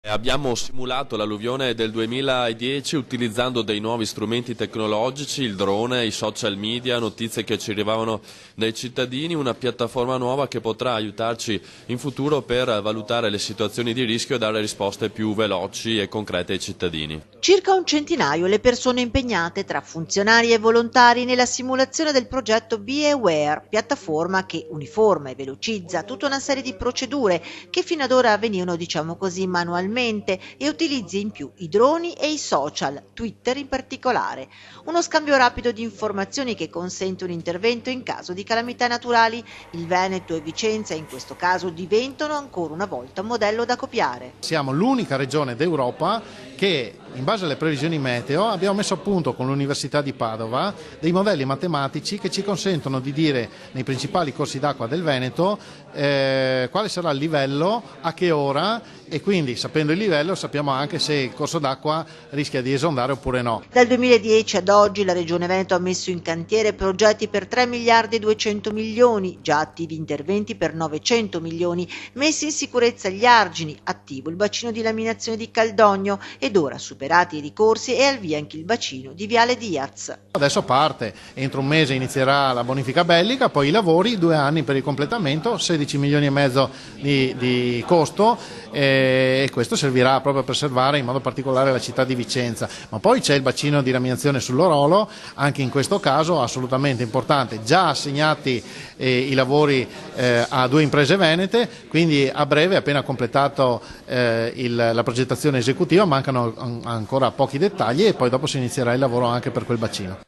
Abbiamo simulato l'alluvione del 2010 utilizzando dei nuovi strumenti tecnologici, il drone, i social media, notizie che ci arrivavano dai cittadini, una piattaforma nuova che potrà aiutarci in futuro per valutare le situazioni di rischio e dare risposte più veloci e concrete ai cittadini. Circa un centinaio le persone impegnate tra funzionari e volontari nella simulazione del progetto Be Aware, piattaforma che uniforma e velocizza tutta una serie di procedure che fino ad ora avvenivano, diciamo così, manualmente e utilizza in più i droni e i social, Twitter in particolare. Uno scambio rapido di informazioni che consente un intervento in caso di calamità naturali. Il Veneto e Vicenza in questo caso diventano ancora una volta un modello da copiare. Siamo l'unica regione d'Europa che, in base alle previsioni meteo, abbiamo messo a punto con l'Università di Padova dei modelli matematici che ci consentono di dire nei principali corsi d'acqua del Veneto quale sarà il livello, a che ora, e quindi sapendo il livello sappiamo anche se il corso d'acqua rischia di esondare oppure no. Dal 2010 ad oggi la Regione Veneto ha messo in cantiere progetti per 3 miliardi e 200 milioni, già attivi interventi per 900 milioni, messi in sicurezza gli argini, attivo il bacino di laminazione di Caldogno ed ora, superati i ricorsi, è al via anche il bacino di Viale Diaz. Adesso parte, entro un mese inizierà la bonifica bellica, poi i lavori, 2 anni per il completamento, 16 milioni e mezzo di costo, e questo servirà proprio per preservare in modo particolare la città di Vicenza. Ma poi c'è il bacino di laminazione sull'Orolo, anche in questo caso assolutamente importante, già assegnati i lavori a 2 imprese venete, quindi a breve, appena completato la progettazione esecutiva, mancano ancora pochi dettagli e poi dopo si inizierà il lavoro anche per quel bacino.